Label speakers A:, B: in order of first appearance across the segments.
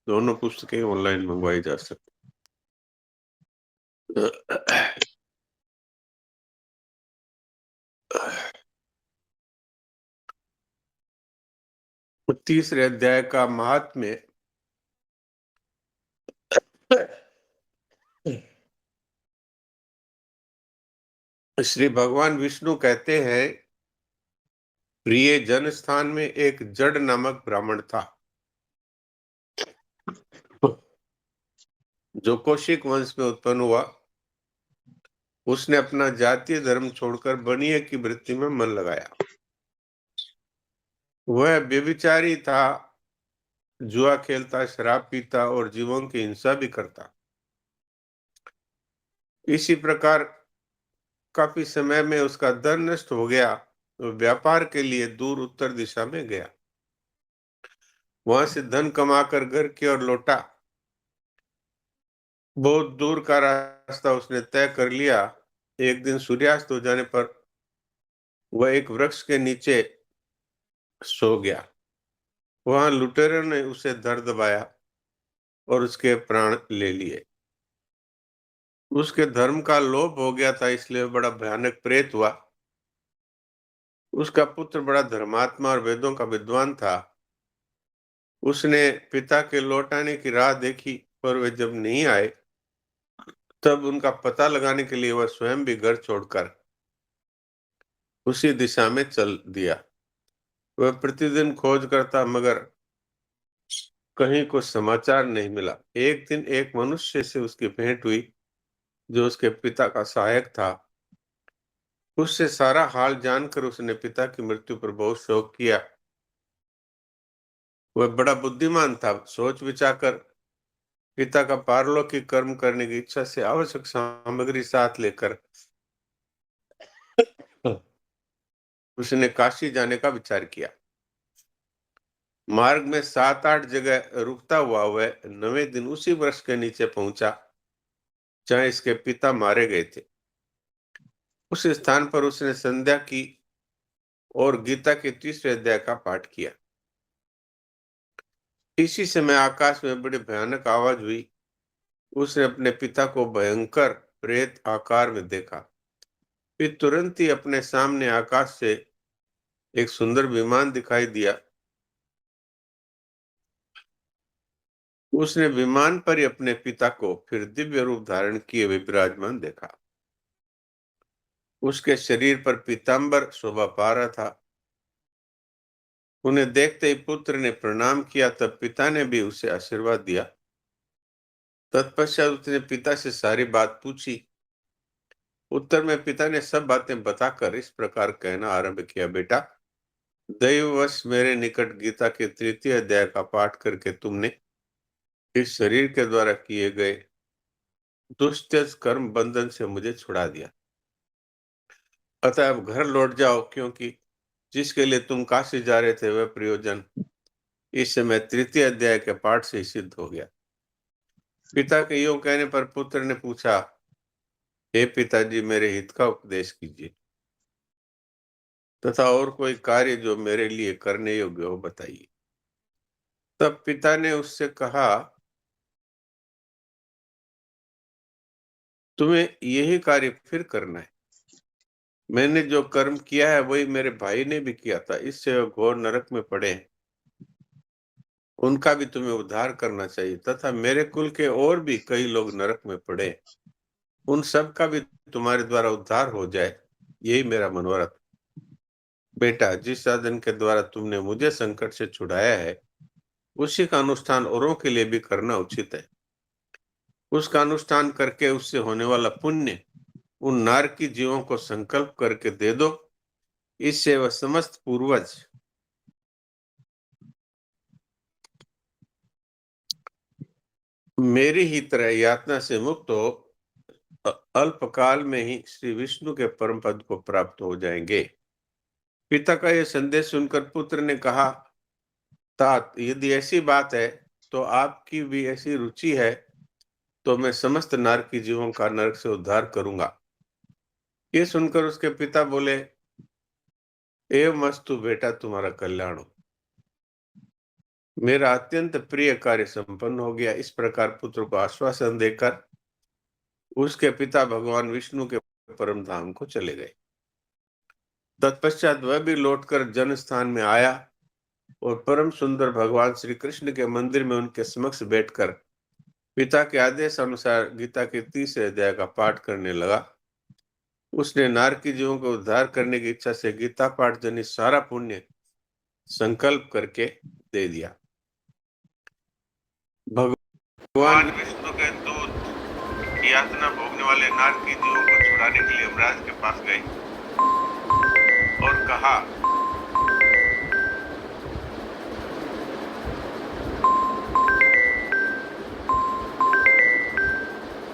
A: दोनों पुस्तकें ऑनलाइन मंगवाई जा सकती। 30वें अध्याय का महात्म्य। श्री भगवान विष्णु कहते हैं, प्रिय जन स्थान में एक जड़ नामक ब्राह्मण था, जो कौशिक वंश में उत्पन्न हुआ। उसने अपना जातीय धर्म छोड़कर बनिए की वृत्ति में मन लगाया। वह व्यभिचारी था, जुआ खेलता, शराब पीता और जीवों की हिंसा भी करता। इसी प्रकार काफी समय में उसका धन नष्ट हो गया। वो व्यापार के लिए दूर उत्तर दिशा में गया। वहां से धन कमाकर घर की ओर लौटा। बहुत दूर का रास्ता उसने तय कर लिया। एक दिन सूर्यास्त हो जाने पर वह एक वृक्ष के नीचे सो गया। वहां लुटेरों ने उसे धर दबाया और उसके प्राण ले लिए। उसके धर्म का लोभ हो गया था, इसलिए वह बड़ा भयानक प्रेत हुआ। उसका पुत्र बड़ा धर्मात्मा और वेदों का विद्वान था। उसने पिता के लौट आने की राह देखी, पर वे जब नहीं आए, तब उनका पता लगाने के लिए वह स्वयं भी घर छोड़कर उसी दिशा में चल दिया। वह प्रतिदिन खोज करता, मगर कहीं कुछ समाचार नहीं मिला। एक दिन एक मनुष्य से उसकी भेंट हुई, जो उसके पिता का सहायक था। उससे सारा हाल जानकर उसने पिता की मृत्यु पर बहुत शोक किया। वह बड़ा बुद्धिमान था। सोच विचार कर पिता का पारलौकिक कर्म करने की इच्छा से आवश्यक सामग्री साथ लेकर उसने काशी जाने का विचार किया। मार्ग में 7-8 जगह रुकता हुआ वह 9वें दिन उसी वृक्ष के नीचे पहुंचा, जहां इसके पिता मारे गए थे। उस स्थान पर उसने संध्या की और गीता के 30वें अध्याय का पाठ किया। इसी समय आकाश में बड़ी भयानक आवाज हुई। उसने अपने पिता को भयंकर प्रेत आकार में देखा। फिर तुरंत ही अपने सामने आकाश से एक सुंदर विमान दिखाई दिया। उसने विमान पर ही अपने पिता को फिर दिव्य रूप धारण किए विराजमान देखा। उसके शरीर पर पीतांबर शोभा पा रहा था। उन्हें देखते ही पुत्र ने प्रणाम किया, तब पिता ने भी उसे आशीर्वाद दिया। तत्पश्चात उसने पिता से सारी बात पूछी। उत्तर में पिता ने सब बातें बताकर इस प्रकार कहना आरंभ किया, बेटा, दैववश मेरे निकट गीता के 3य अध्याय का पाठ करके तुमने इस शरीर के द्वारा किए गए दुष्ट कर्म बंधन से मुझे छुड़ा दिया। अतः अब घर लौट जाओ, क्योंकि जिसके लिए तुम काशी जा रहे थे वह प्रयोजन इस समय 3य अध्याय के पाठ से सिद्ध हो गया। पिता के यूं कहने पर पुत्र ने पूछा, हे पिताजी, मेरे हित का उपदेश कीजिए तथा और कोई कार्य जो मेरे लिए करने योग्य हो बताइए। तब पिता ने उससे कहा, तुम्हें यही कार्य फिर करना है। मैंने जो कर्म किया है वही मेरे भाई ने भी किया था, इससे वह घोर नरक में पड़े हैं। उनका भी तुम्हें उद्धार करना चाहिए, तथा मेरे कुल के और भी कई लोग नरक में पड़े, उन सब का भी तुम्हारे द्वारा उद्धार हो जाए, यही मेरा मनोरथ। बेटा, जिस साधन के द्वारा तुमने मुझे संकट से छुड़ाया है, उसी का अनुष्ठान औरों के लिए भी करना उचित है। उसका अनुष्ठान करके उससे होने वाला पुण्य उन नारकी जीवों को संकल्प करके दे दो। इससे वह समस्त पूर्वज मेरी ही तरह यातना से मुक्त हो अल्पकाल में ही श्री विष्णु के परम पद को प्राप्त हो जाएंगे। पिता का यह संदेश सुनकर पुत्र ने कहा, तात, यदि ऐसी बात है तो आपकी भी ऐसी रुचि है, तो मैं समस्त नारकी जीवों का नरक से उद्धार करूंगा। ये सुनकर उसके पिता बोले, एवं मस्तु बेटा, तुम्हारा कल्याण हो। मेरा अत्यंत प्रिय कार्य संपन्न हो गया। इस प्रकार पुत्र को आश्वासन देकर उसके पिता भगवान विष्णु के परम धाम को चले गए। तत्पश्चात वह भी लौटकर जन स्थान में आया और परम सुंदर भगवान श्री कृष्ण के मंदिर में उनके समक्ष बैठकर पिता के आदेश अनुसार गीता के 30 अध्याय का पाठ करने लगा। उसने नारकी जीवों को उद्धार करने की इच्छा से गीता पाठ जनित सारा पुण्य संकल्प करके दे दिया। भगवान विष्णु के दूत यातना भोगने वाले नारकी जीवों को छुड़ाने के लिए यमराज के पास गए और कहा,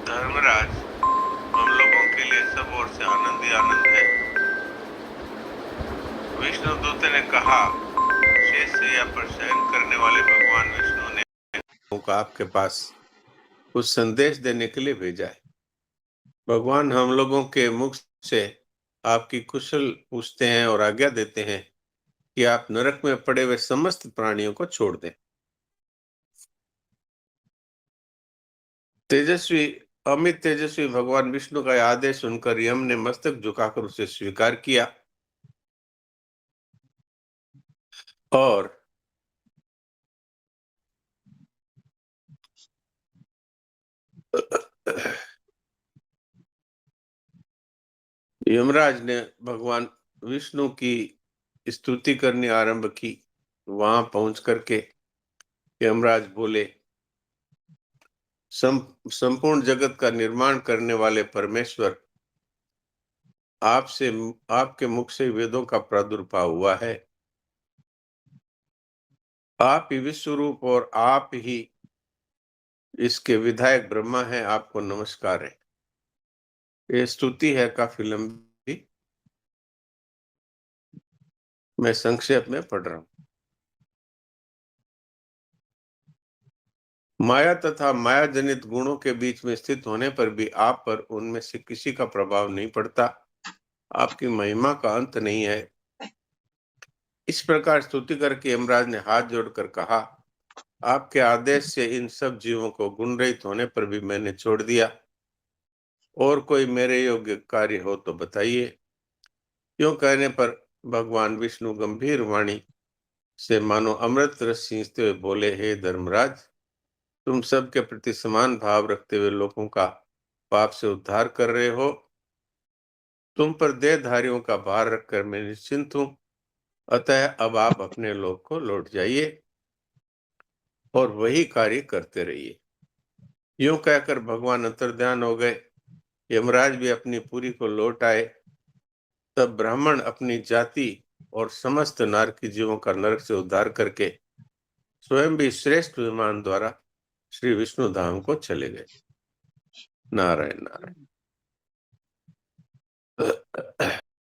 A: धर्मराज, हम लोगों के लिए सब ओर से आनंद ही आनंद है। विष्णु दूत ने कहा, शेषशैया पर शयन करने वाले भगवान विष्णु ने आपके पास कुछ संदेश देने के लिए भेजा है। भगवान हम लोगों के मुख से आपकी कुशल पूछते हैं और आज्ञा देते हैं कि आप नरक में पड़े हुए समस्त प्राणियों को छोड़ दें। अमित तेजस्वी भगवान विष्णु का आदेश सुनकर यम ने मस्तक झुकाकर उसे स्वीकार किया और यमराज ने भगवान विष्णु की स्तुति करनी आरंभ की। वहां पहुंच करके यमराज बोले, संपूर्ण जगत का निर्माण करने वाले परमेश्वर, आपके मुख से वेदों का प्रादुर्भाव हुआ है। आप ही विश्व रूप और आप ही इसके विधायक ब्रह्मा है। आपको नमस्कार है। ये स्तुति है काफी लंबी, मैं संक्षेप में पढ़ रहा हूं। माया तथा माया जनित गुणों के बीच में स्थित होने पर भी आप पर उनमें से किसी का प्रभाव नहीं पड़ता। आपकी महिमा का अंत नहीं है। इस प्रकार स्तुति करके यमराज ने हाथ जोड़कर कहा, आपके आदेश से इन सब जीवों को गुण रहित होने पर भी मैंने छोड़ दिया। और कोई मेरे योग्य कार्य हो तो बताइए। यूं कहने पर भगवान विष्णु गंभीर वाणी से मानो अमृत रस सींचते हुए बोले, हे धर्मराज, तुम सबके प्रति समान भाव रखते हुए लोगों का पाप से उद्धार कर रहे हो। तुम पर देहधारियों का भार रखकर मैं निश्चिंत हूं। अतः अब आप अपने लोक को लौट जाइए और वही कार्य करते रहिए। यूं कहकर भगवान अंतर्ध्यान हो गए। यमराज भी अपनी पुरी को लौट आए। तब ब्राह्मण अपनी जाति और समस्त नारकी जीवों का नरक से उद्धार करके स्वयं भी श्रेष्ठ विमान द्वारा श्री विष्णु धाम को चले गए। नारायण नारायण।